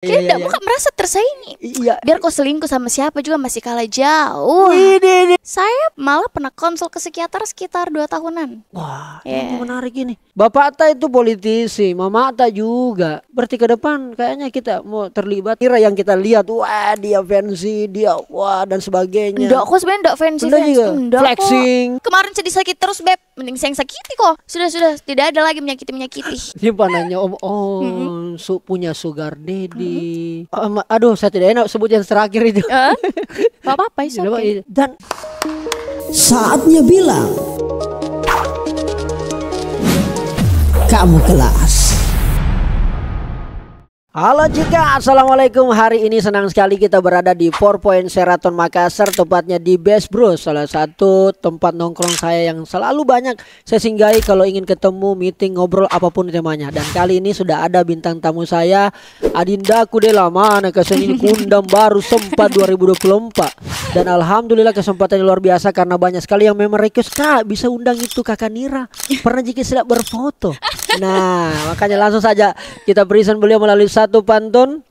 Kayak tidak bukan merasa tersaingi. Iya. Biar kau selingkuh sama siapa juga masih kalah jauh. Saya malah pernah konsul ke psikiater sekitar 2 tahunan. Wah, ini menarik ini. Bapak Atta itu politisi, Mama Atta juga. Berarti ke depan kayaknya kita mau terlibat. Kira yang kita lihat, wah dia fancy, dia wah dan sebagainya. Enggak, kok sebenarnya enggak fancy. Enggak, flexing. Kemarin sedih sakit terus, Beb. Mending saya yang sakiti kok. Sudah, tidak ada lagi menyakiti. Ini panahnya om, punya sugar daddy. Aduh, saya tidak enak sebut yang terakhir itu. Apa-apa, okay. Dan saatnya bilang kamu kelas. Halo Cika, assalamualaikum. Hari ini senang sekali kita berada di 4 Point Sheraton Makassar, tepatnya di Best Bro, salah satu tempat nongkrong saya yang selalu banyak saya singgahi kalau ingin ketemu, meeting, ngobrol apapun temanya. Dan kali ini sudah ada bintang tamu saya, Adinda Kudela mana kesini kundam baru sempat 2024. Dan alhamdulillah kesempatannya luar biasa karena banyak sekali yang memang request, Kak bisa undang itu Kakak Nira, pernah jika sedang berfoto. Nah makanya langsung saja kita present beliau melalui satu pantun.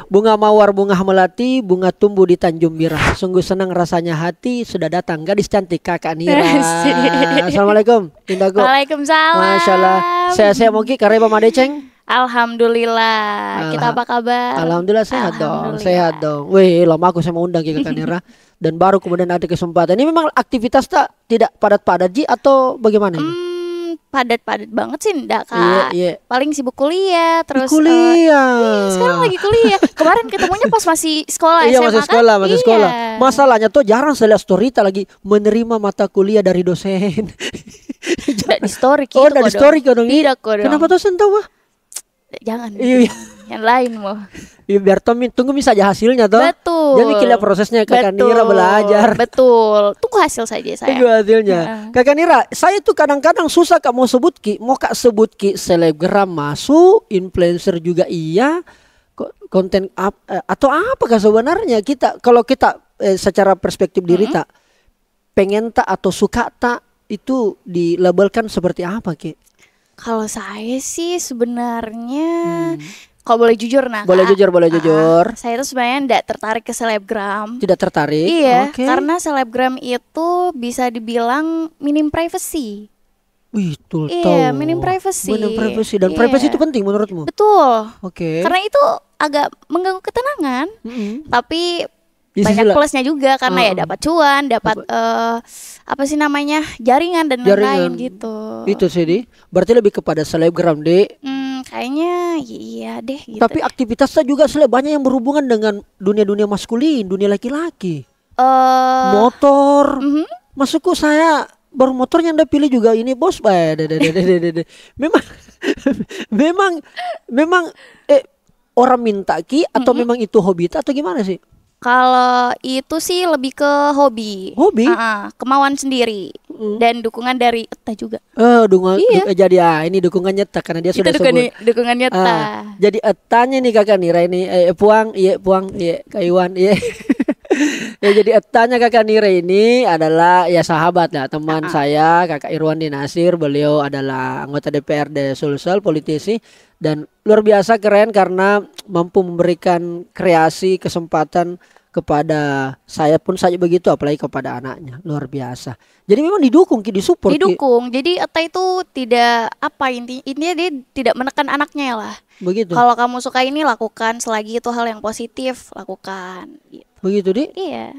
Bunga mawar, bunga melati, bunga tumbuh di Tanjung Bira. Sungguh senang rasanya hati sudah datang gadis cantik Kakak Nira. Assalamualaikum Indago. Waalaikumsalam. Masya Allah. Saya Moki Kareba Madeceng. Alhamdulillah. Kita apa kabar? Alhamdulillah sehat dong. Sehat dong. Wih lama aku saya mau undang Kakak Nira. Dan baru kemudian ada kesempatan. Ini memang aktivitas tidak padat-padat Ji atau bagaimana ini? Padat-padat banget sih enggak Kak. Iya. Paling sibuk kuliah terus sekarang lagi kuliah. Kemarin ketemunya pas masih sekolah iya, SMA masih sekolah, kan? masih sekolah. Masalahnya tuh jarang saya lihat storyta lagi menerima mata kuliah dari dosen. Tidak di story gitu. Oh, dari story dong. Tidak kok dong. Kenapa dosen tahu? Jangan. Iya. Yang lain mau. Ya, biar tunggu saja hasilnya toh. Betul. Jadi kita prosesnya Kakak Nira belajar. Betul. Tunggu hasil saja saya. Tunggu hasilnya. Kakak Nira, saya tuh kadang-kadang susah Kak mau sebut Ki. Mau Kak sebut Ki selebgram masuk, influencer juga iya. Konten atau apakah sebenarnya kita kalau kita secara perspektif diri tak pengen tak atau suka tak itu dilabelkan seperti apa Ki? Kalau saya sih sebenarnya kalau boleh jujur boleh jujur. Saya tuh sebenarnya tidak tertarik ke selebgram. Tidak tertarik? Iya, karena selebgram itu bisa dibilang minim privacy. Wih, betul. Iya, minim privacy. Minim privacy dan privacy itu penting menurutmu? Betul. Oke. Karena itu agak mengganggu ketenangan. Tapi di banyak plusnya juga karena ya dapat cuan, dapat apa sih namanya jaringan dan lain-lain gitu. Itu sih di. Berarti lebih kepada selebgram deh. Kayaknya iya deh gitu. Tapi aktivitasnya juga banyak yang berhubungan dengan dunia maskulin, dunia laki-laki. Motor. Masukku saya baru motornya Anda pilih juga ini bos. Memang orang minta Ki atau memang itu hobi atau gimana sih? Kalau itu sih lebih ke hobi. Hobi? Kemauan sendiri. Dan dukungan dari Etta juga. Jadi ini dukungan nyata karena dia sudah sebut. Dukungan nyata. Jadi Ettanya nih Kakak Nira ini Puang, Kaiwan, iya. Ya jadi Ettanya Kakak Nira ini adalah ya sahabat lah, teman saya Kakak Irwandi Nasir. Beliau adalah anggota DPRD Sulsel, politisi. Dan luar biasa keren karena mampu memberikan kreasi kesempatan kepada saya pun saja begitu, apalagi kepada anaknya. Luar biasa. Jadi memang didukung, disupport. Didukung. Jadi Etta itu tidak intinya dia tidak menekan anaknya lah. Begitu. Kalau kamu suka ini lakukan, selagi itu hal yang positif lakukan. Gitu. Begitu Di? Iya.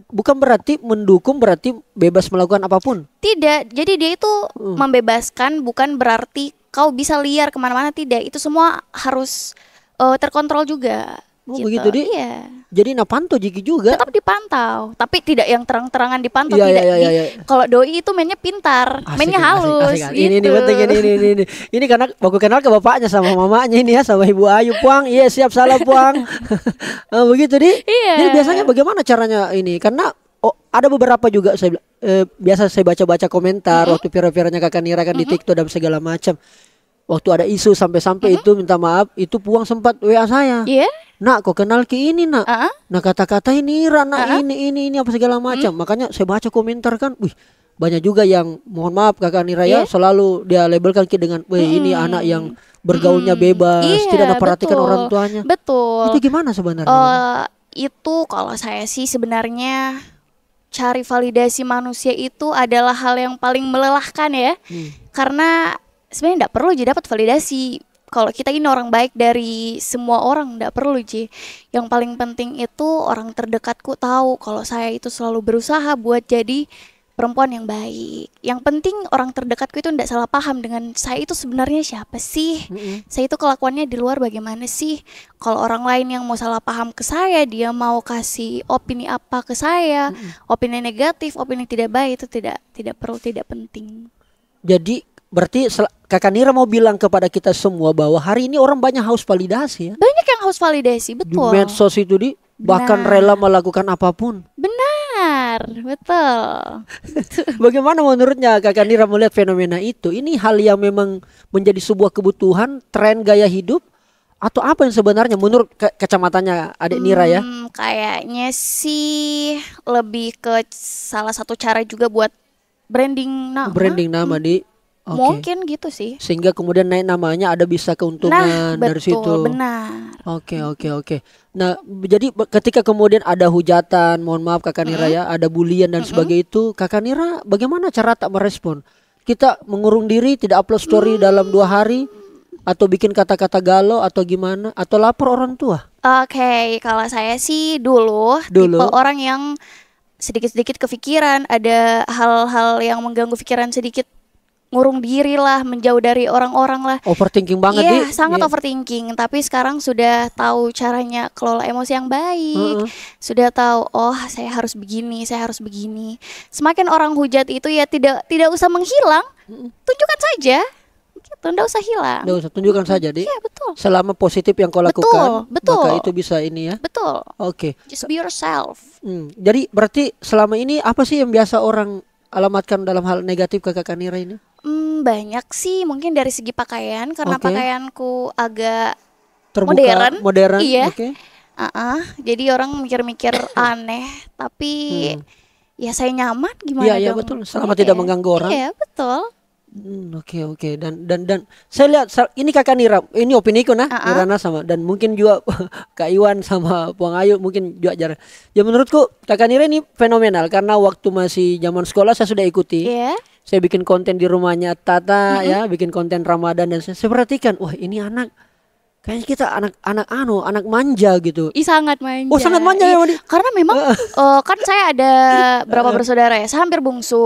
Bukan berarti mendukung berarti bebas melakukan apapun. Tidak. Jadi dia itu membebaskan, bukan berarti kau bisa liar kemana-mana, tidak. Itu semua harus terkontrol juga. Gitu. Begitu Di? Iya. Jadi napantau Jiki juga. Tetap dipantau, tapi tidak yang terang-terangan dipantau. Iya. Kalau doi itu mainnya pintar, mainnya halus. Asik. Gitu. Ini penting ini. Ini karena baku kenal ke bapaknya sama mamanya ini ya, sama Ibu Ayu Puang. Iya siap salah Puang. Begitu Di. Iya. Jadi biasanya bagaimana caranya ini? Karena ada beberapa juga biasa saya baca-baca komentar waktu viral-viralnya Kakak Nira kan di TikTok dan segala macam. Waktu ada isu sampai-sampai itu minta maaf, itu Puang sempat WA saya. Iya. Nak kok kenal Ki ini nak. Nah kata-kata ini Nira nak ini apa segala macam. Makanya saya baca komentar kan, wih banyak juga yang mohon maaf Kakak Nira ya, selalu dia labelkan kita dengan, weh ini anak yang bergaulnya bebas, tidak ada perhatikan betul. orang tuanya. Betul. Itu gimana sebenarnya? Itu kalau saya sih sebenarnya cari validasi manusia itu adalah hal yang paling melelahkan ya. Karena sebenarnya nggak perlu jadi dapat validasi. Kalau kita ini orang baik dari semua orang, nggak perlu Ji. Yang paling penting itu orang terdekatku tahu kalau saya itu selalu berusaha buat jadi perempuan yang baik. Yang penting orang terdekatku itu nggak salah paham dengan saya itu sebenarnya siapa sih. Saya itu kelakuannya di luar bagaimana sih. Kalau orang lain yang mau salah paham ke saya, dia mau kasih opini apa ke saya, opini negatif, opini tidak baik, itu tidak perlu, tidak penting. Jadi berarti Kakak Nira mau bilang kepada kita semua bahwa hari ini orang banyak haus validasi ya. Banyak yang haus validasi, betul. Di medsos itu bahkan rela melakukan apapun. Benar, betul. Bagaimana menurutnya Kakak Nira melihat fenomena itu? Ini hal yang memang menjadi sebuah kebutuhan, tren gaya hidup, atau apa yang sebenarnya menurut kacamatannya adik Nira ya? Kayaknya sih lebih ke salah satu cara juga buat branding nama. Branding nama Mungkin gitu sih. Sehingga kemudian naik namanya ada bisa keuntungan dari situ. Benar. Oke. Nah, jadi ketika kemudian ada hujatan, mohon maaf Kakak Nira ya, ada bulian dan sebagainya itu, Kakak Nira bagaimana cara tak merespon? Kita mengurung diri, tidak upload story dalam 2 hari, atau bikin kata-kata galau atau gimana, atau lapor orang tua? Oke, kalau saya sih dulu tipe orang yang sedikit-sedikit kepikiran, ada hal-hal yang mengganggu pikiran sedikit, ngurung diri lah, menjauh dari orang-orang lah. Overthinking banget Iya, sangat overthinking. Tapi sekarang sudah tahu caranya kelola emosi yang baik. Sudah tahu, oh saya harus begini, saya harus begini. Semakin orang hujat itu ya tidak usah menghilang, tunjukkan saja. Gitu, nggak usah hilang. Nggak usah, tunjukkan saja, Dik. Iya, betul. Selama positif yang kau lakukan, betul. maka itu bisa ini ya. Betul. Oke. Just be yourself. Jadi berarti selama ini apa sih yang biasa orang alamatkan dalam hal negatif ke Kakak Nira ini? Banyak sih, mungkin dari segi pakaian, karena pakaianku agak terbuka, modern. Iya. Jadi orang mikir-mikir aneh, tapi ya saya nyaman, gimana dong? Iya betul, selama tidak mengganggu orang. Iya betul. Oke. Dan saya lihat ini Kakak Nira, ini opini ku Nirana sama, dan mungkin juga Kak Iwan sama Puang Ayu mungkin juga jarang. Ya menurutku Kakak Nira ini fenomenal karena waktu masih zaman sekolah saya sudah ikuti. Saya bikin konten di rumahnya Tata ya, bikin konten Ramadan, dan saya perhatikan, wah ini anak kayaknya kita anak manja gitu. Sangat manja. Oh sangat manja ya Wadi. Karena memang kan saya ada berapa bersaudara ya, saya hampir bungsu.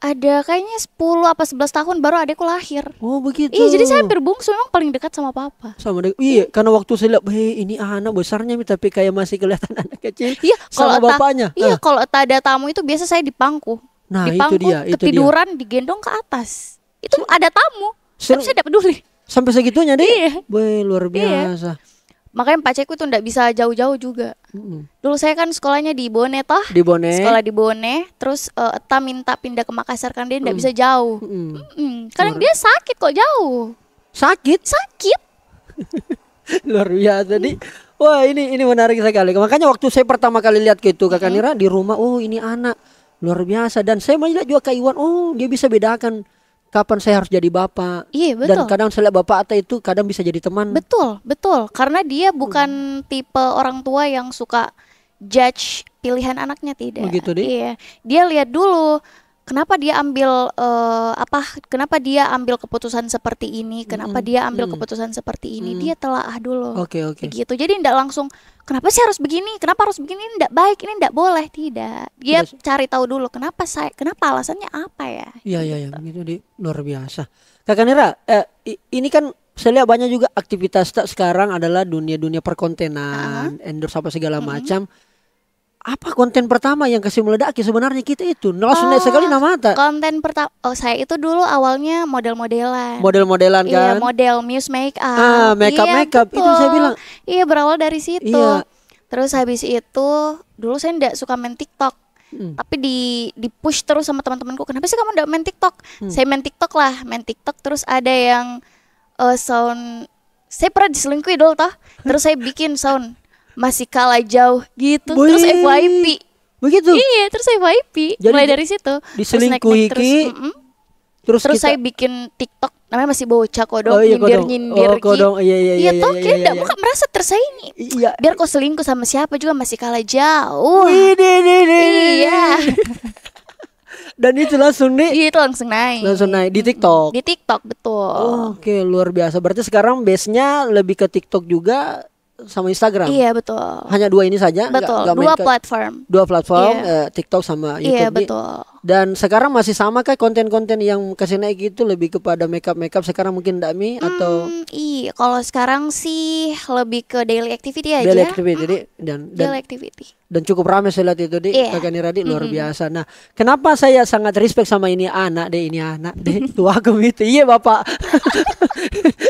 Ada kayaknya 10 apa 11 tahun baru adekku lahir. Oh begitu. Iya, jadi saya hampir bungsu, memang paling dekat sama papa. Iya, karena waktu saya lihat, ini anak besarnya tapi kayak masih kelihatan anak kecil. Iya, sama bapaknya. Iya, kalau tak ada tamu itu biasa saya dipangku. Nah, dipangku, itu dia. Ketiduran, digendong ke atas. Itu ada tamu. Tapi saya tidak peduli. Sampai segitunya deh. Iya. Luar biasa. Makanya Pak Cekku tuh nggak bisa jauh-jauh juga. Dulu saya kan sekolahnya di Bone toh. Di Bone. Sekolah di Bone. Terus Eta minta pindah ke Makassar kan dia nggak bisa jauh. Kadang dia sakit kok jauh. Sakit? Luar biasa nih. Wah ini menarik sekali. Makanya waktu saya pertama kali lihat gitu Kakak Nira di rumah, oh ini anak luar biasa. Dan saya melihat juga Kak Iwan, oh dia bisa bedakan kapan saya harus jadi bapak. Iya betul. Dan kadang saya lihat bapak Ata itu kadang bisa jadi teman. Betul. Karena dia bukan tipe orang tua yang suka judge pilihan anaknya, tidak. Begitu deh. Iya. Dia lihat dulu kenapa dia ambil kenapa dia ambil keputusan seperti ini, kenapa dia ambil keputusan seperti ini. Dia telaah dulu. Oke. Gitu. Jadi tidak langsung kenapa sih harus begini, kenapa harus begini, ini tidak baik, ini tidak boleh, tidak. Dia cari tahu dulu kenapa alasannya apa ya. Iya begitu di luar biasa. Kakak Nira, ini kan saya lihat banyak juga aktivitas sekarang adalah dunia perkontenan, endorse apa segala macam. Apa konten pertama yang kasih meledaki sebenarnya kita itu? Langsung naik sekali nama mata. Konten pertama, saya itu dulu awalnya model-modelan. Model-modelan kan? Iya, model Muse Makeup. Makeup itu saya bilang. Iya, berawal dari situ. Iya. Terus habis itu dulu saya enggak suka main TikTok. Tapi di push terus sama teman-temanku, kenapa sih kamu enggak main TikTok? Saya main TikTok terus ada yang sound, saya pernah diselingkuhi dulu toh. Terus saya bikin sound masih kalah jauh gitu. Terus FYP Begitu. Iya, terus saya FYP. Jadi Mulai dari situ. diselingkuhi Terus naik-naik terus. Terus Terus kita saya bikin TikTok, namanya masih bocah kodong, Oh iya, kodong. nyindir-nyindir Oh, kodong. Iya, iya, iya, toh, iya, kayak iya, nggak iya. bukan merasa tersaingi. Iya. Biar kau selingkuh sama siapa juga masih kalah jauh. Widih. Iya. Dan itu langsung nih Itu langsung naik. langsung naik di TikTok. Di TikTok, betul. Oke, luar biasa. Berarti sekarang base-nya lebih ke TikTok juga sama Instagram. Iya, betul. Hanya dua ini saja. Betul, nggak main dua ke- platform. Dua platform, Iya. TikTok sama Iya, YouTube. betul. Dan sekarang masih sama kah konten-konten yang kasih naik itu lebih kepada makeup sekarang mungkin Dami atau Iya, kalau sekarang sih lebih ke daily activity aja. daily activity Di? Daily activity. dan cukup ramai saya lihat itu di Iya. Kakak Nira di luar biasa. Nah, kenapa saya sangat respect sama ini anak deh tua aku itu. Iya Bapak.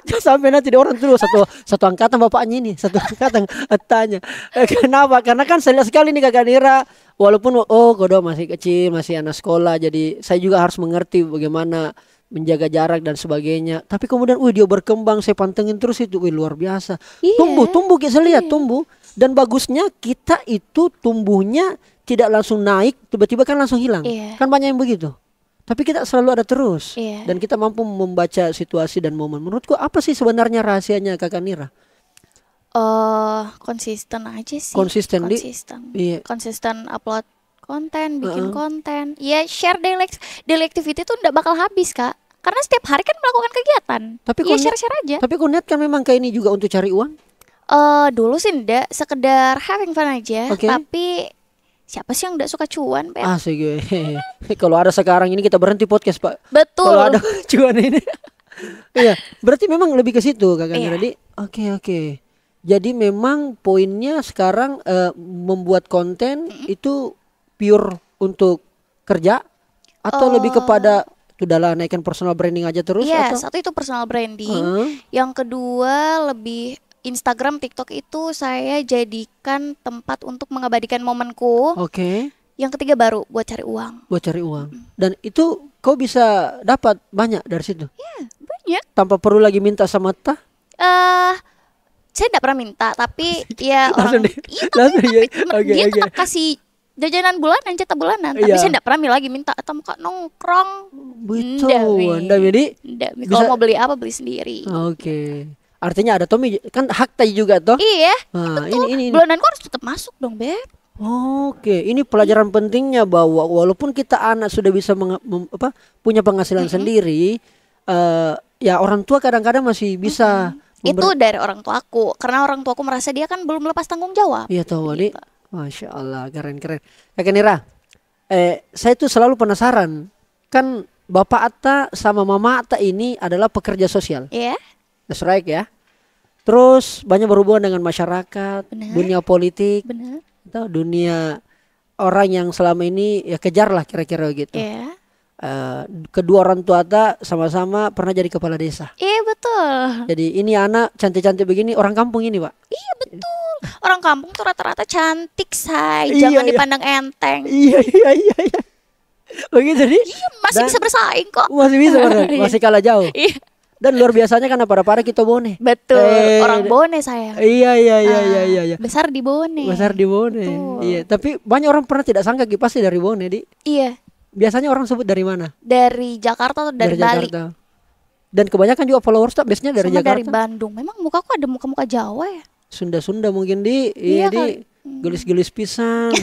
Jangan sampai nanti di orang tuh satu angkatan bapaknya ini, satu angkatan tanya. Kenapa? Karena kan saya lihat sekali nih Kakak Nira walaupun Kodo masih kecil, masih anak sekolah, jadi saya juga harus mengerti bagaimana menjaga jarak dan sebagainya. Tapi kemudian dia berkembang, saya pantengin terus itu, luar biasa. Iya. Tumbuh kita lihat tumbuh. Dan bagusnya kita itu tumbuhnya tidak langsung naik, tiba-tiba kan langsung hilang. Iya. Kan banyak yang begitu. Tapi kita selalu ada terus. Iya. Dan kita mampu membaca situasi dan momen. Menurutku apa sih sebenarnya rahasianya Kakak Nira? Konsisten aja sih. Konsisten, Di? Konsisten. Iya. Konsisten upload konten, bikin konten. Ya share daily activity tuh nggak bakal habis, Kak. Karena setiap hari kan melakukan kegiatan. Tapi ya kok share-share aja. Tapi kok niat kan memang kayak ini juga untuk cari uang? Dulu sih enggak, sekedar having fun aja. Oke. Tapi siapa sih yang enggak suka cuan, Beb? Asik gue. Kalau ada sekarang ini kita berhenti podcast, Pak. Betul. Kalau ada cuan ini. Iya, berarti memang lebih ke situ Kakak Iya. Nira di. Oke. Jadi memang poinnya sekarang membuat konten itu pure untuk kerja atau lebih kepada sudahlah naikkan personal branding aja terus Iya, atau? satu itu personal branding. Heeh. Yang kedua lebih Instagram, TikTok itu saya jadikan tempat untuk mengabadikan momenku. Oke, Yang ketiga baru buat cari uang. buat cari uang. Dan itu kau bisa dapat banyak dari situ Banyak. tanpa perlu lagi minta sama tah. Saya enggak pernah minta, tapi ya Langsung orang deh. iya, Langsung ya. Oke, dia oke. tetap kasih jajanan bulanan, cetak bulanan. Tapi Iya. saya enggak pernah lagi minta atau muka nongkrong. Betul, Nggak, Mi. Anda jadi. Nggak, Mi. Bisa- Kalau mau beli apa beli sendiri. Oke. Artinya ada Tommy kan hak tay juga toh. Iya. Nah, Betul. ini. Bulananku harus tetap masuk dong, Beb. Oke, ini pelajaran pentingnya bahwa walaupun kita anak sudah bisa punya penghasilan sendiri, ya orang tua kadang-kadang masih bisa Itu dari orang tuaku, karena orang tuaku merasa dia kan belum lepas tanggung jawab. Iya tahu Wadi. Gitu. Masya Allah, keren. Kakak Nira, saya tuh selalu penasaran, kan Bapak Atta sama Mama Atta ini adalah pekerja sosial, Iya, that's right ya. Terus banyak berhubungan dengan masyarakat, Benar. dunia politik, benar. atau dunia orang yang selama ini ya kejar lah kira-kira gitu. Iya. Kedua orang tua Atta sama-sama pernah jadi kepala desa. Iya, betul. Jadi ini anak cantik-cantik begini orang kampung ini Pak. Iya, betul. Orang kampung tuh rata-rata cantik, say. Iya, Jangan iya. dipandang enteng. Iya. Begitu nih. Iya, masih Dan- bisa bersaing kok. Masih bisa bener, Iya. masih kalah jauh. Iya, Dan luar biasanya karena pada kita Bone. betul. Eh, Orang Bone sayang. Iya. Besar di Bone. Besar di Bone. Betul. Iya, tapi banyak orang pernah tidak sangka Ki, pasti dari Bone, Di. Iya, Biasanya orang sebut dari mana? dari Jakarta atau dari Bali. Jakarta. Dan kebanyakan juga followers tak biasanya dari Sama Jakarta. dari Bandung. Memang mukaku ada muka-muka Jawa ya? Sunda mungkin Di. Iya Di. kali. Gelis-gelis pisan.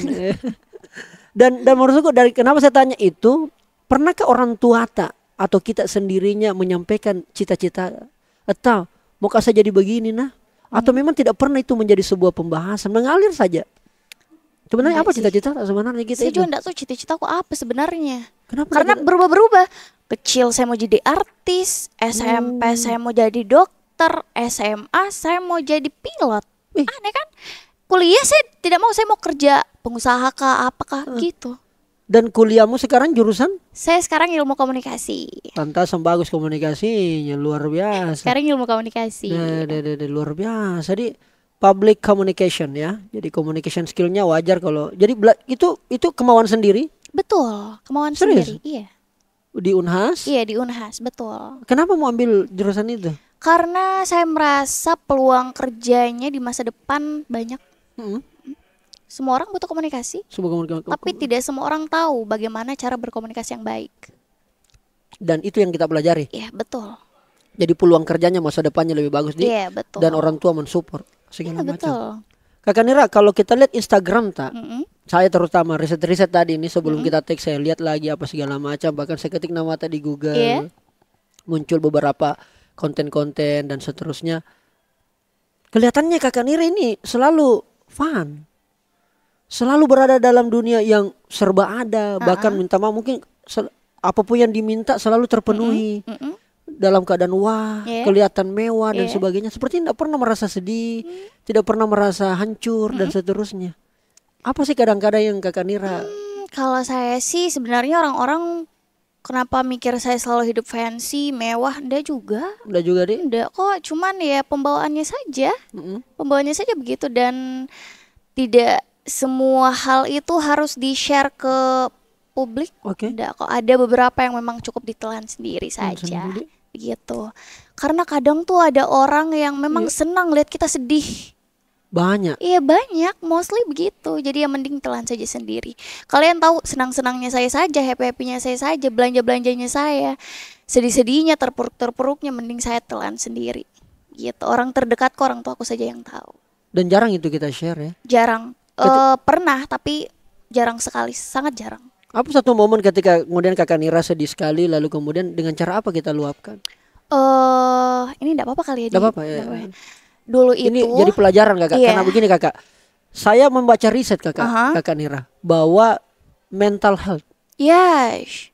dan menurutku dari kenapa saya tanya itu, pernahkah orang tua tak atau kita sendirinya menyampaikan cita-cita atau mau saya jadi begini nah? Atau memang tidak pernah itu menjadi sebuah pembahasan, mengalir saja. Sebenarnya Enggak apa sih. cita-cita sebenarnya kita Saya itu? juga enggak tahu cita-citaku apa sebenarnya. Kenapa Karena tidak- berubah-berubah. Kecil saya mau jadi artis, SMP saya mau jadi dokter, SMA saya mau jadi pilot. Wih. Aneh kan? Kuliah saya tidak mau, saya mau kerja pengusaha kah, apakah gitu. Dan kuliahmu sekarang jurusan? Saya sekarang ilmu komunikasi. Pantasan bagus komunikasinya, luar biasa. Sekarang ilmu komunikasi. Luar biasa. Di public communication ya. Jadi communication skillnya wajar kalau. Jadi itu kemauan sendiri Betul, kemauan Serius? sendiri. Iya. di Unhas. Iya, di Unhas, betul. Kenapa mau ambil jurusan itu? Karena saya merasa peluang kerjanya di masa depan banyak. Mm-mm. Semua orang butuh komunikasi, tapi tidak semua orang tahu bagaimana cara berkomunikasi yang baik. Dan itu yang kita pelajari. Iya, betul. Jadi peluang kerjanya masa depannya lebih bagus Iya, betul. dan orang tua mensupport segala Iya, macam. betul. Kakak Nira, kalau kita lihat Instagram saya terutama riset-riset tadi ini sebelum kita take, saya lihat lagi apa segala macam, bahkan saya ketik nama tadi di Google. Iya. Muncul beberapa konten-konten dan seterusnya. Kelihatannya Kakak Nira ini selalu fun. Selalu berada dalam dunia yang serba ada, bahkan minta maaf mungkin apapun yang diminta selalu terpenuhi. Dalam keadaan wah, kelihatan mewah dan sebagainya. Seperti tidak pernah merasa sedih, tidak pernah merasa hancur dan seterusnya. Apa sih kadang-kadang yang Kakak Nira? Kalau saya sih sebenarnya orang-orang kenapa mikir saya selalu hidup fancy, mewah? Enggak juga. Udah juga deh. Enggak kok, cuman ya pembawaannya saja. Pembawaannya saja begitu, dan tidak semua hal itu harus di-share ke publik. Enggak kok, ada beberapa yang memang cukup ditelan sendiri saja. Begitu. Karena kadang tuh ada orang yang memang senang lihat kita sedih. Banyak. Iya, banyak, mostly begitu. Jadi ya mending telan saja sendiri. Kalian tahu senang-senangnya saya saja, happy-happynya saya saja, belanja-belanjanya saya, sedih-sedihnya, terpuruk-terpuruknya, mending saya telan sendiri. Gitu. Orang terdekat kok, orang tua aku saja yang tahu. Dan jarang itu kita share ya. Jarang. Pernah, tapi jarang sekali, sangat jarang. Apa satu momen ketika kemudian Kakak Nira sedih sekali, lalu kemudian dengan cara apa kita luapkan? Ini enggak apa-apa kali ya. Enggak apa-apa ya. Dulu itu ini jadi pelajaran Kakak, karena begini Kakak. Saya membaca riset Kakak Nira bahwa mental health. Yes.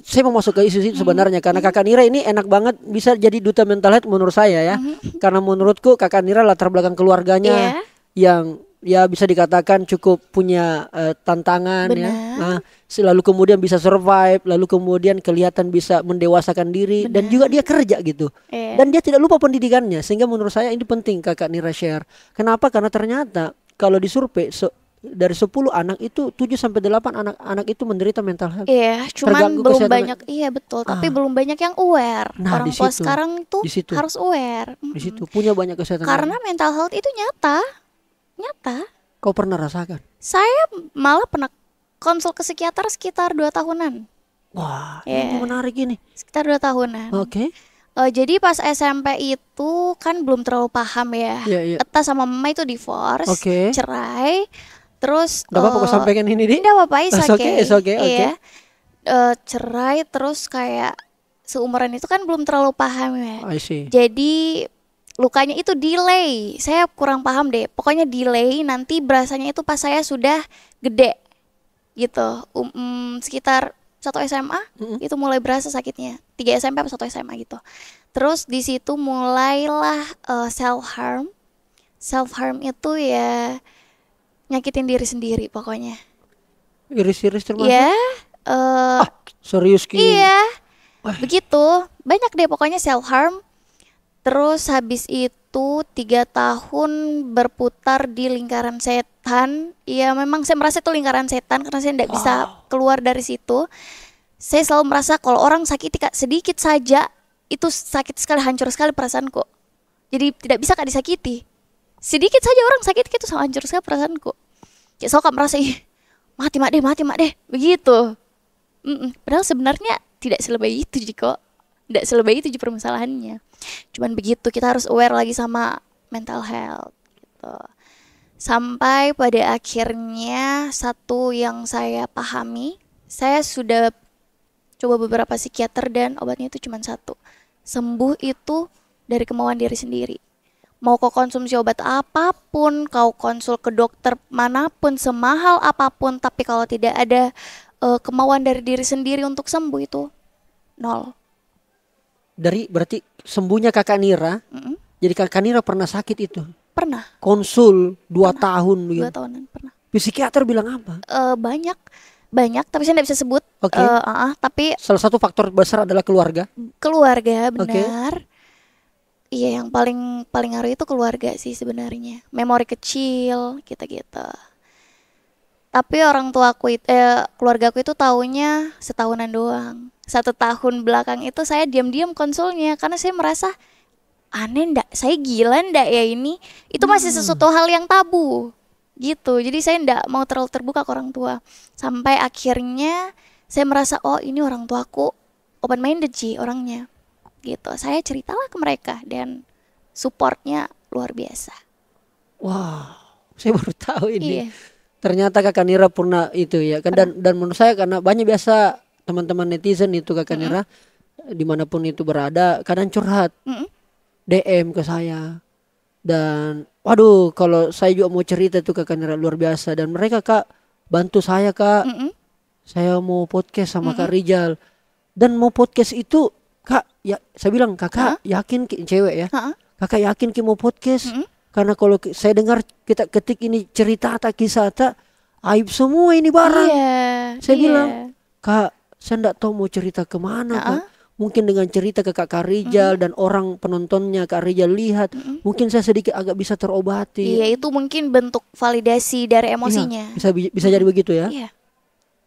Saya mau masuk ke isu itu sebenarnya karena Kakak Nira ini enak banget bisa jadi duta mental health menurut saya ya. Karena menurutku Kakak Nira latar belakang keluarganya yang ya bisa dikatakan cukup punya tantangan. Benar. Ya. Nah, lalu kemudian bisa survive, lalu kemudian kelihatan bisa mendewasakan diri. Benar. Dan juga dia kerja gitu. Dan dia tidak lupa pendidikannya, sehingga menurut saya ini penting Kakak Nira share. Kenapa? Karena ternyata kalau disurvei dari 10 anak itu 7 sampai 8 anak itu menderita mental health. Iya, cuman belum banyak. Iya, betul, tapi belum banyak yang aware. Nah, orang tua sekarang tuh harus aware. Di situ punya banyak kesehatan. Karena mental health itu nyata. Kau pernah rasakan? Saya malah pernah konsul ke psikiater sekitar 2 tahunan. Wah, ini menarik ini. Sekitar 2 tahunan. Oke. Jadi pas SMP itu kan belum terlalu paham ya. Eta sama mama itu divorce, cerai. Terus gak apa-apa aku sampaikan ini nih. Gak apa-apa, it's okay. Iya. Cerai terus kayak seumuran itu kan belum terlalu paham ya. I see. Jadi lukanya itu delay. Saya kurang paham deh. Pokoknya delay, nanti berasanya itu pas saya sudah gede. Gitu. Sekitar 1 SMA itu mulai berasa sakitnya. 3 SMP atau 1 SMA gitu. Terus di situ mulailah self harm. Self harm itu ya nyakitin diri sendiri pokoknya. Iris-iris termasuk? Ya. Serius Ki? Iya. Begitu. Banyak deh pokoknya self harm. Terus habis itu 3 tahun berputar di lingkaran setan. Ya memang saya merasa itu lingkaran setan karena saya tidak bisa keluar dari situ. Saya selalu merasa kalau orang sakit sedikit saja itu sakit sekali, hancur sekali perasaanku. Jadi tidak bisa disakiti. Sedikit saja orang sakit itu sama hancur sekali perasaanku. Kayak saya merasa mati mak deh begitu. Padahal sebenarnya tidak selebay itu Jiko. Tidak selebay itu permasalahannya. Cuman begitu, kita harus aware lagi sama mental health gitu. Sampai pada akhirnya satu yang saya pahami, saya sudah coba beberapa psikiater dan obatnya itu cuma satu. Sembuh itu dari kemauan diri sendiri. Mau kau konsumsi obat apapun, kau konsul ke dokter manapun, semahal apapun, tapi kalau tidak ada kemauan dari diri sendiri untuk sembuh itu nol. Berarti sembuhnya Kakak Nira. Jadi Kakak Nira pernah sakit itu? Pernah. Konsul 2 tahun gitu. 2 tahunan pernah. Psikiater bilang apa? Banyak, tapi saya tidak bisa sebut. Tapi salah satu faktor besar adalah keluarga. Keluarga, benar. Iya, yang paling ngaruh itu keluarga sih sebenarnya. Memori kecil, gitu-gitu. Tapi orang tuaku keluargaku itu taunya setahunan doang. 1 tahun belakang itu saya diam-diam konsulnya karena saya merasa aneh ndak, saya gila ndak ya ini. Itu masih sesuatu hal yang tabu gitu. Jadi saya ndak mau terlalu terbuka ke orang tua. Sampai akhirnya saya merasa oh ini orang tuaku open minded sih orangnya. Gitu. Saya ceritalah ke mereka dan supportnya luar biasa. Wow, saya baru tahu ini. Iya. Ternyata Kakak Nira pernah itu ya kan, dan menurut saya karena banyak biasa teman-teman netizen itu Kakak Nira dimanapun itu berada kadang curhat DM ke saya, dan waduh kalau saya juga mau cerita itu Kakak Nira luar biasa, dan mereka Kak bantu saya Kak, saya mau podcast sama Kak Rijal, dan mau podcast itu Kak ya saya bilang Kakak yakin cewek ya, Kakak yakin mau podcast? Karena kalau saya dengar kita ketik ini cerita atau kisah tak aib semua ini barang. Iya. Saya bilang, Kak, saya enggak tahu mau cerita kemana Kak. Mungkin dengan cerita ke Kak Rijal dan orang penontonnya Kak Rijal lihat, mungkin saya sedikit agak bisa terobati. Iya, itu mungkin bentuk validasi dari emosinya. Iya, bisa jadi begitu ya. Iya.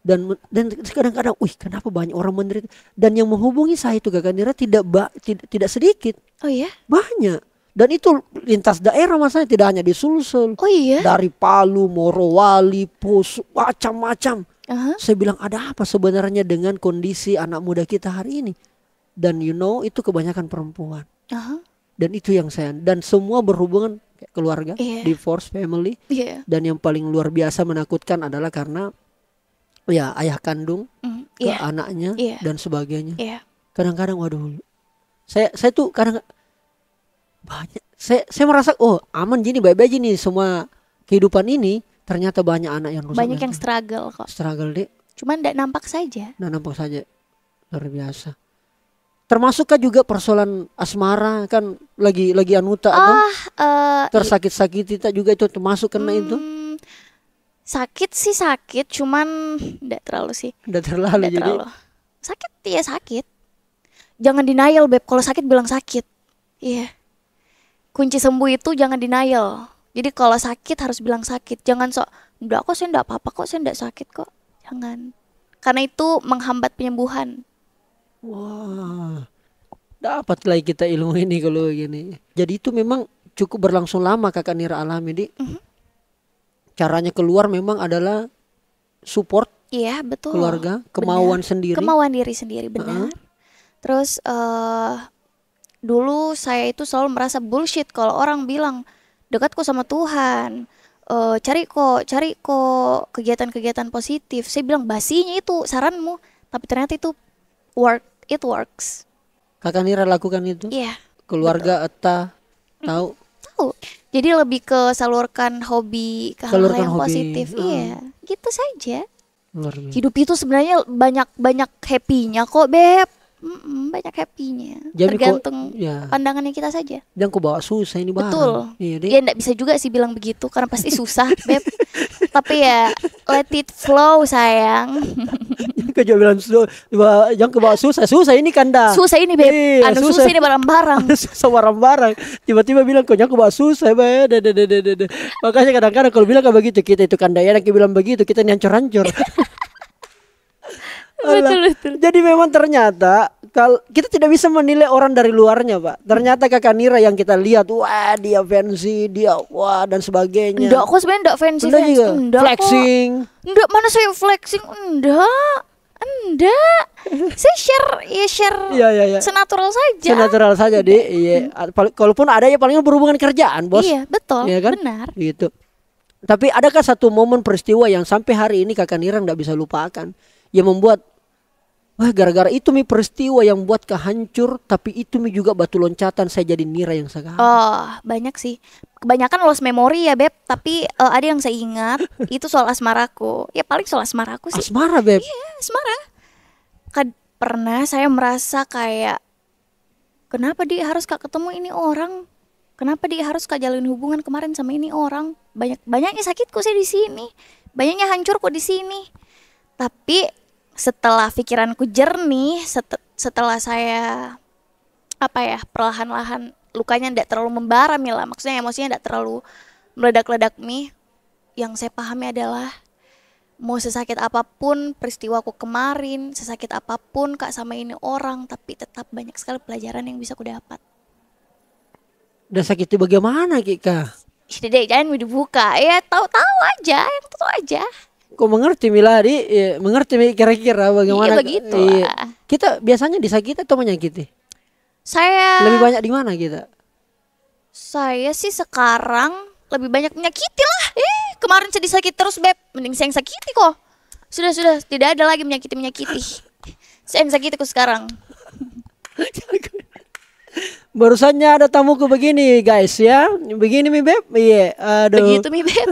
Dan kadang-kadang, wih kenapa banyak orang menderita. Dan yang menghubungi saya itu Kak Nira tidak sedikit. Oh iya? Banyak. Dan itu lintas daerah masanya, tidak hanya di Sulsel. Oh iya? Dari Palu, Morowali, Poso, macam-macam. Saya bilang ada apa sebenarnya dengan kondisi anak muda kita hari ini. Dan itu kebanyakan perempuan. Dan itu yang dan semua berhubungan keluarga, divorce family. Dan yang paling luar biasa menakutkan adalah karena ya ayah kandung ke anaknya dan sebagainya. Kadang-kadang waduh, saya tuh kadang banyak saya merasa oh aman gini baik-baik gini semua kehidupan ini, ternyata banyak anak yang rusak, banyak yang struggle kok. Struggle deh. Cuman tidak nampak saja. Luar biasa. Termasukkah juga persoalan asmara kan lagi anuta tersakit-sakiti tak juga itu termasuk kena itu? Sakit sih sakit, cuman tidak terlalu sih. Tidak terlalu jadi. Terlalu. Sakit ya sakit. Jangan denial beb, kalau sakit bilang sakit. Iya. Kunci sembuh itu jangan denial. Jadi kalau sakit harus bilang sakit. Jangan sok, enggak kok saya enggak apa-apa kok, saya enggak sakit kok. Jangan. Karena itu menghambat penyembuhan. Wah. Dapat lagi kita ilmu ini kalau gini. Jadi itu memang cukup berlangsung lama Kakak Nira alami di. Caranya keluar memang adalah support. Iya, betul. Keluarga, kemauan sendiri. Kemauan diri sendiri, benar. Terus dulu saya itu selalu merasa bullshit kalau orang bilang dekat kok sama Tuhan, cari kok kegiatan-kegiatan positif. Saya bilang basinya itu saranmu, tapi ternyata itu it works. Kakak Nira lakukan itu? Iya. Keluarga Eta tahu? Tahu. Jadi lebih ke salurkan hobi ke hal yang positif. Iya, gitu saja. Hidup itu sebenarnya banyak happy-nya kok, Beb. Banyak happy-nya. Tergantung pandangannya kita saja. Jangan kau bawa susah ini barang. Betul. Iya, enggak bisa juga sih bilang begitu karena pasti susah, Beb. Tapi ya let it flow sayang. Kau juga bilang jangan kau bawa susah ini kan dah. Susah ini Beb. Susah ini barang-barang. Susah barang-barang. Tiba-tiba bilang kau jangan kau bawa susah, Beb. Makanya kadang-kadang kalau bilang kayak begitu kita itu kan daya yang bilang begitu kita hancur-hancur. Betul. Jadi memang ternyata kalau kita tidak bisa menilai orang dari luarnya Pak. Ternyata Kakak Nira yang kita lihat, wah dia fancy, dia wah dan sebagainya. Enggak, aku sebenarnya enggak fancy. Enggak flexing. Enggak, mana saya flexing? Enggak. Saya share. Iya. Senatural saja. Iya. Kalaupun ada ya palingnya berhubungan kerjaan, Bos. Iya, betul. Iya kan? Benar. Gitu. Tapi adakah satu momen peristiwa yang sampai hari ini Kakak Nira enggak bisa lupakan? Yang membuat gara-gara itu peristiwa yang buat kehancur, tapi itu juga batu loncatan saya jadi Nira yang sekarang. Oh, banyak sih. Kebanyakan lost memory ya, Beb. Tapi ada yang saya ingat itu soal asmaraku. Ya paling soal asmaraku sih. Asmara, Beb? Iya, asmara. Pernah saya merasa kayak kenapa dia harus ketemu ini orang? Kenapa dia harus jalin hubungan kemarin sama ini orang? Banyaknya sakitku saya di sini. Banyaknya hancurku di sini. Tapi setelah pikiranku jernih, setelah saya perlahan-lahan lukanya tidak terlalu membara lah, maksudnya emosinya tidak terlalu meledak-ledak yang saya pahami adalah mau sesakit apapun peristiwaku kemarin, sesakit apapun Kak sama ini orang, tapi tetap banyak sekali pelajaran yang bisa aku dapat. Dan sakitnya bagaimana Kika? deh jangan dibuka. Ya tahu-tahu aja, yang tahu aja. Kok mengerti Miladi? Ya, mengerti kira-kira bagaimana? Iya begitulah. Kita biasanya disakiti atau menyakiti? Saya Lebih banyak di mana kita? Saya sih sekarang lebih banyak menyakiti lah. Kemarin saya disakiti terus Beb. Mending saya yang sakiti kok. Sudah, tidak ada lagi menyakiti. Saya yang sakiti kok sekarang. Barusannya ada tamuku begini guys ya. Begini mi Beb. Iya, aduh. Begitu mi Beb.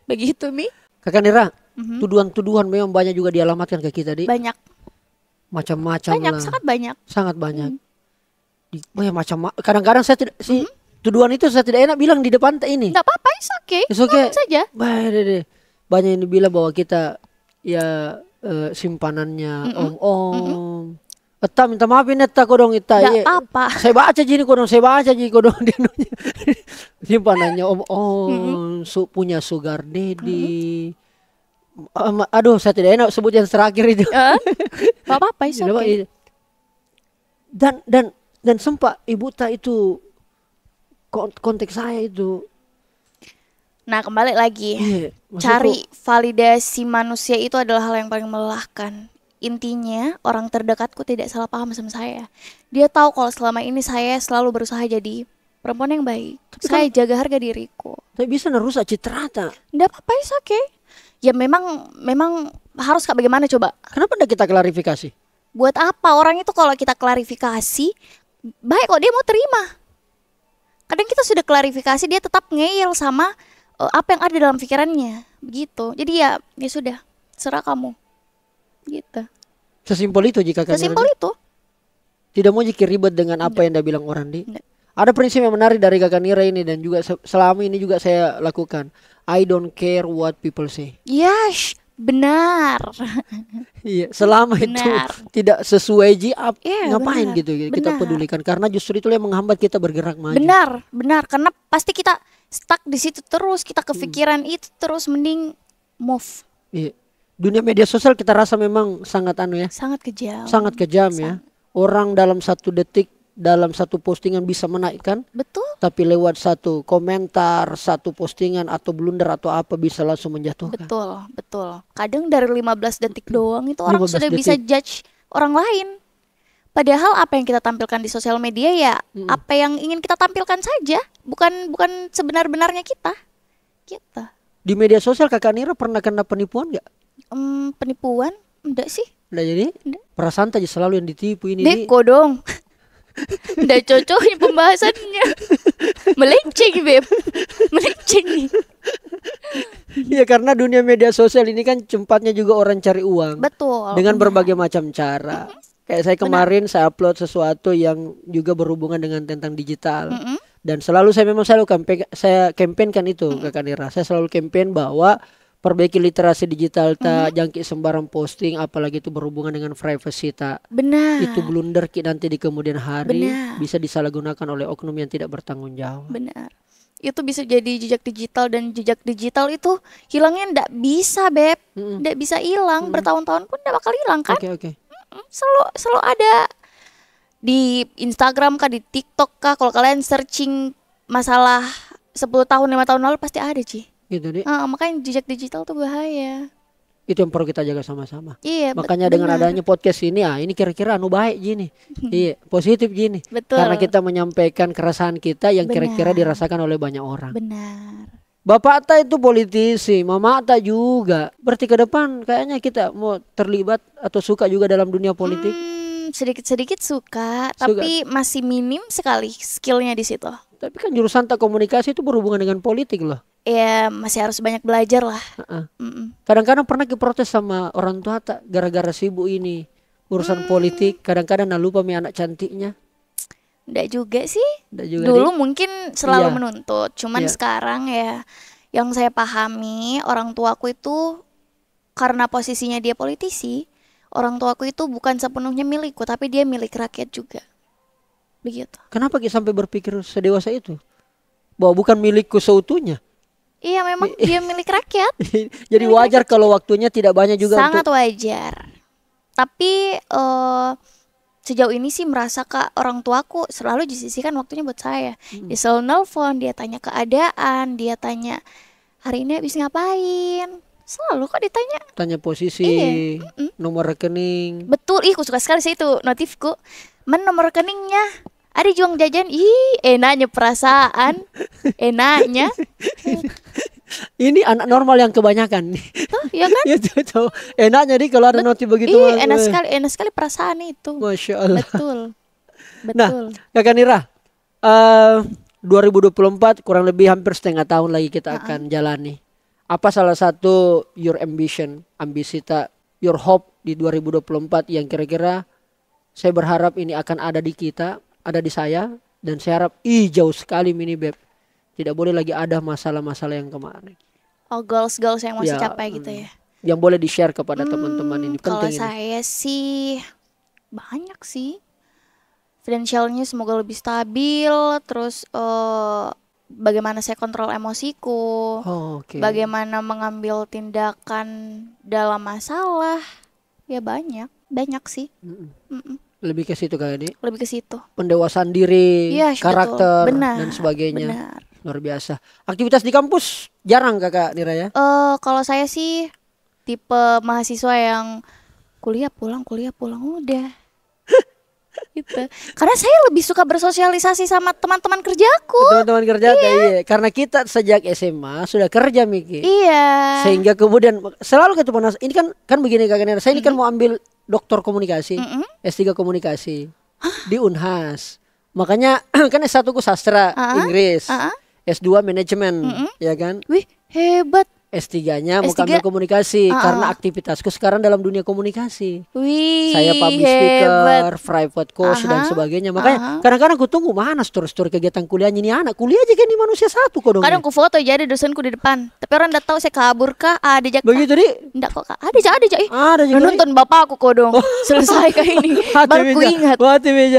Begitu. Mi. Kakak Nira, tuduhan-tuduhan memang banyak juga dialamatkan ke kita di. Banyak. Macam-macam lah. Sangat banyak. Sangat banyak. Kadang-kadang saya tidak tuduhan itu saya tidak enak bilang di depan ini. Enggak apa-apa, it's okay. Ngomong saja. Banyak yang dibilang bahwa kita ya simpanannya om. Eta minta maaf ini eta kodong eta. Enggak apa-apa. Saya baca jini kodong dia nunya. Simpanannya om punya sugar daddy. Aduh saya tidak enak sebut yang terakhir itu. Enggak apa-apa, it's okay. Dan sempat ibu tak itu konteks saya itu. Nah kembali lagi, cari validasi manusia itu adalah hal yang paling melelahkan. Intinya orang terdekatku tidak salah paham sama saya. Dia tahu kalau selama ini saya selalu berusaha jadi perempuan yang baik. Saya jaga harga diriku. Tapi bisa nerusak citra tak? Nggak apa-apa, it's okay. Ya memang harus kak bagaimana coba? Kenapa tidak kita klarifikasi? Buat apa orang itu kalau kita klarifikasi, baik kok dia mau terima. Kadang kita sudah klarifikasi dia tetap ngeyel sama apa yang ada dalam pikirannya, begitu. Jadi ya sudah, serah kamu, gitu. Sesimpel itu jika Sesimpel itu. Tidak mau jika ribet dengan apa yang dia bilang orang di. Ada prinsip yang menarik dari Kakak Nira ini dan juga selama ini juga saya lakukan. I don't care what people say. Yes, benar. Iya, selama itu tidak sesuai ngapain benar, gitu kita pedulikan karena justru itu yang menghambat kita bergerak maju. Benar karena pasti kita stuck di situ terus, kita kepikiran itu terus, mending move. Iya. Dunia media sosial kita rasa memang sangat sangat kejam. Sangat kejam ya. Orang dalam 1 detik dalam satu postingan bisa menaikkan. Betul. Tapi lewat satu komentar, satu postingan atau blunder atau apa bisa langsung menjatuhkan. Betul. Kadang dari 15 detik doang itu orang sudah bisa judge orang lain. Padahal apa yang kita tampilkan di sosial media ya apa yang ingin kita tampilkan saja, bukan sebenar-benarnya kita. Gitu. Di media sosial Kakak Nira pernah kena penipuan nggak? Penipuan? Enggak sih. Enggak jadi? Enggak. Perasaan aja selalu yang ditipu ini. Deko dong. Udah cocoknya pembahasannya. Melenceng Beb. Melenceng. Iya karena dunia media sosial ini kan tempatnya juga orang cari uang. Betul. Dengan berbagai macam cara. Kayak saya kemarin saya upload sesuatu yang juga berhubungan dengan tentang digital. Dan selalu saya kampanyekan itu Kakak Nira. Saya selalu campaign bahwa perbaiki literasi digital tak jangkit sembarang posting apalagi itu berhubungan dengan privacy tak. Benar. Itu blunder nanti di kemudian hari bisa disalahgunakan oleh oknum yang tidak bertanggung jawab. Benar. Itu bisa jadi jejak digital dan jejak digital itu hilangnya ndak bisa Beb. Ndak bisa hilang, bertahun-tahun pun ndak bakal hilang kan? Oke. Selalu ada di Instagram kah, di TikTok kah, kalau kalian searching masalah 10 tahun 5 tahun lalu pasti ada Ci. Gitu deh. Makanya jejak digital tuh bahaya. Itu yang perlu kita jaga sama-sama. Iya. Makanya dengan adanya podcast ini, ini kira-kira baik gini. Iya, positif gini. Betul. Karena kita menyampaikan keresahan kita yang kira-kira dirasakan oleh banyak orang. Benar. Bapak ta itu politisi, mama ta juga. Berarti ke depan kayaknya kita mau terlibat atau suka juga dalam dunia politik. Sedikit-sedikit suka, tapi masih minim sekali skillnya di situ. Tapi kan jurusan tak komunikasi itu berhubungan dengan politik loh. Ya masih harus banyak belajar lah. Kadang-kadang pernah protes sama orang tua tak gara-gara sibuk ini urusan politik. Kadang-kadang lupa anak cantiknya. Nggak juga sih. Juga dulu mungkin selalu menuntut. Cuman sekarang ya yang saya pahami orang tuaku itu karena posisinya dia politisi. Orang tuaku itu bukan sepenuhnya milikku, tapi dia milik rakyat juga. Begitu. Kenapa sampai berpikir sedewasa itu? Bahwa bukan milikku seutuhnya. Iya memang dia milik rakyat. Jadi milik wajar rakyat. Kalau waktunya tidak banyak juga. Sangat wajar. Tapi sejauh ini sih merasa Kak orang tuaku selalu disisihkan waktunya buat saya. Dia selalu nelpon, dia tanya keadaan, dia tanya hari ini habis ngapain. Selalu kok ditanya. Tanya posisi, nomor rekening. Betul, aku suka sekali sih itu notifku. Nomor rekeningnya. Ada juang jajan, enaknya perasaan, enaknya. Ini anak normal yang kebanyakan nih. Tuh, ya kan? Itu enaknya nih kalau ada notif begitu. Enak sekali perasaan itu. Masya Allah. Betul. Nah, Kakak Nira, 2024 kurang lebih hampir setengah tahun lagi kita akan jalani. Apa salah satu your ambition, your hope di 2024 yang kira-kira saya berharap ini akan ada di kita, ada di saya, dan saya harap jauh sekali Mini Beb. Tidak boleh lagi ada masalah-masalah yang kemarin. Oh, goals yang mau capai gitu ya. Yang boleh di-share kepada teman-teman ini penting. Kalau saya sih banyak sih. Finansialnya semoga lebih stabil, terus bagaimana saya kontrol emosiku. Bagaimana mengambil tindakan dalam masalah. Ya banyak sih. Lebih ke situ kali ini. Lebih ke situ. Pendewasaan diri, karakter dan sebagainya. Benar. Luar biasa. Aktivitas di kampus jarang Kakak Nira ya? Kalau saya sih tipe mahasiswa yang kuliah pulang udah. Gitu. Karena saya lebih suka bersosialisasi sama teman-teman kerjaku. Teman-teman kerja iya. Karena kita sejak SMA sudah kerja Miki. Iya. Sehingga kemudian selalu ketemu. Ini kan begini Kakak Nira. Saya ini kan mau ambil doktor komunikasi, S3 komunikasi di Unhas. Makanya kan S1 ku sastra Inggris, S2 manajemen, ya kan? Wih, hebat. S3-nya mau ambil komunikasi karena aktivitasku sekarang dalam dunia komunikasi. Wih, saya public speaker, private coach dan sebagainya. Makanya kadang-kadang aku tunggu mana story kegiatan kuliahnya ini anak kuliah aja kan ini manusia satu kok dong. Kadang aku foto jadi dosenku di depan. Tapi orang udah tahu saya kabur kah? Ada jak. Begitu di? Enggak kok Kak. Ada jak. Ada jak. Nonton bapakku kok dong. Selesai kah ini? Baru ku ingat.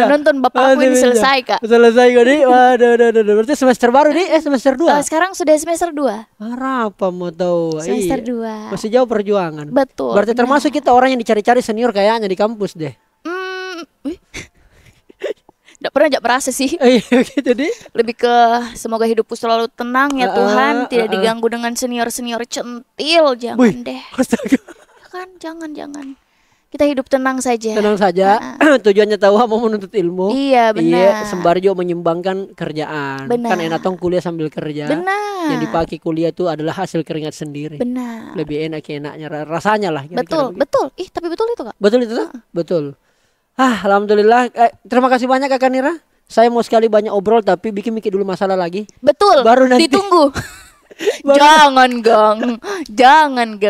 Nonton bapakku ini selesai Kak. Selesai kok di. Waduh. Berarti semester baru di? Semester 2. Sekarang sudah semester 2. Apa mau tahu? Semester 2. Masih jauh perjuangan. Betul. Berarti termasuk kita orang yang dicari-cari senior kayaknya di kampus deh. Nggak pernah berasa sih. Gitu deh. Lebih ke semoga hidupku selalu tenang ya Tuhan, tidak diganggu dengan senior-senior centil, jangan deh. Astaga. Jangan. Kita hidup tenang saja. Tenang saja. Tujuannya tahu mau menuntut ilmu. Iya benar. Iya, sembari juga menyumbangkan kerjaan. Benar. Kan enak tong kuliah sambil kerja. Benar. Yang dipakai kuliah itu adalah hasil keringat sendiri. Benar. Lebih enaknya rasanya lah. Betul. Tapi betul itu Kak. Betul itu betul. Alhamdulillah. Terima kasih banyak Kakak Nira. Saya mau sekali banyak obrol tapi bikin dulu masalah lagi. Betul. Baru nanti. Ditunggu. Jangan gang.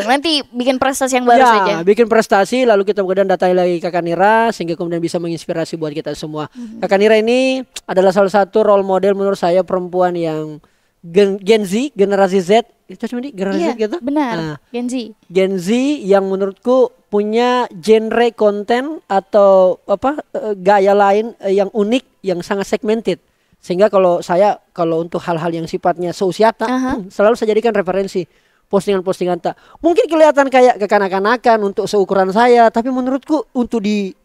Nanti bikin prestasi yang baru saja. Bikin prestasi lalu kita kemudian datangi lagi Kakak Nira sehingga kemudian bisa menginspirasi buat kita semua. Kakak Nira ini adalah salah satu role model menurut saya perempuan yang Gen Z, generasi Z. Itu cuma di generasi Z gitu. Benar. Gen Z yang menurutku punya genre konten atau gaya lain yang unik, yang sangat segmented. Sehingga kalau untuk hal-hal yang sifatnya seusiata selalu saya jadikan referensi postingan-postingan tak mungkin kelihatan kayak kekanak-kanakan untuk seukuran saya, tapi menurutku untuk di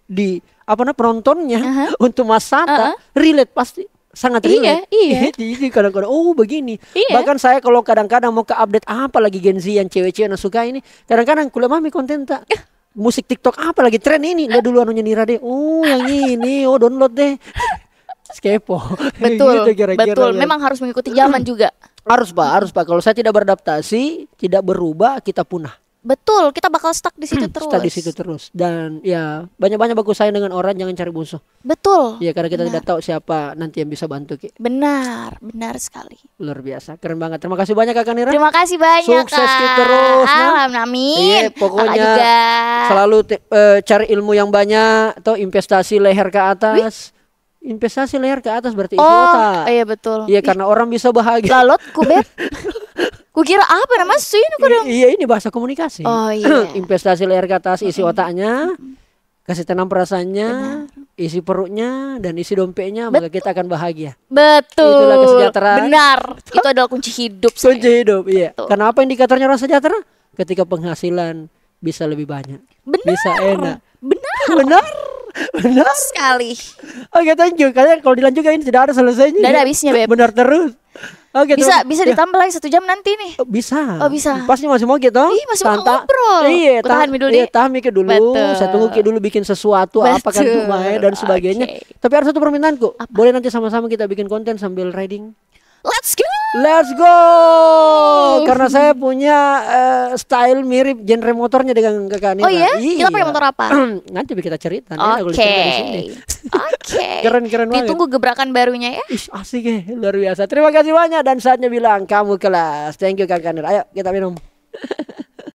penontonnya untuk masa relate pasti sangat relate. Iya. Jadi kadang-kadang begini. Iya. Bahkan saya kalau kadang-kadang mau ke update apa lagi Gen Z yang cewek-cewek yang suka ini, kadang-kadang kuliah mami konten tak musik TikTok apa lagi tren ini, lihat dulu anunya Nira deh. Yang ini, download deh. Kepo. Betul. Gitu kira-kira. Betul. Memang harus mengikuti zaman juga. Harus Pak. Kalau saya tidak beradaptasi, tidak berubah, kita punah. Betul, kita bakal stuck di situ terus. Stuck di situ terus. Dan ya banyak-banyak bagus sayang dengan orang, jangan cari musuh. Betul. Ya karena kita tidak tahu siapa nanti yang bisa bantu Ki. Benar sekali. Luar biasa, keren banget. Terima kasih banyak Kakak Nira. Terima kasih banyak Sukses terus. Amin. Iya, pokoknya selalu cari ilmu yang banyak atau investasi leher ke atas. Investasi leher ke atas berarti isi otak. Iya betul. Iya karena orang bisa bahagia. Lalotku Beb. Kukira apa nama sih ini dong? Iya ini bahasa komunikasi. Oh iya. Investasi leher ke atas, isi otaknya, kasih tenang perasaannya, isi perutnya dan isi dompetnya, maka kita akan bahagia. Betul. Itulah kesejahteraan. Benar. Itu adalah kunci hidup. Kunci hidup, iya. Karena apa indikatornya orang sejahtera? Ketika penghasilan bisa lebih banyak, bisa enak. Benar. Benar sekali. Oke, thank you. Kayaknya kalau dilanjutkan ini tidak ada selesainya. Tidak ada habisnya, Beb. Benar terus. Oke, Bisa ditambah lagi 1 jam nanti nih. Bisa. Oh, bisa. Pasti masih mau gitu. Ih, masih mau ngobrol. Iya, Aku tahan dulu iya, deh. tahan mikir dulu. Betul. Saya tunggu Ki dulu bikin sesuatu apa kan tuh Betul. Mae dan sebagainya. Oke. Tapi ada satu permintaanku. Boleh nanti sama-sama kita bikin konten sambil riding? Let's go. Let's go. Karena saya punya style mirip genre motornya dengan kakak Nira. Oh iya? Kita pakai motor apa? Nanti kita cerita. Nina, kalau cerita di sini. Oke. Keren-keren banget. Ditunggu gebrakan barunya ya. Ih, asik ya, luar biasa. Terima kasih banyak dan saatnya bilang kamu kelas. Thank you kakak Nira. Ayo kita minum.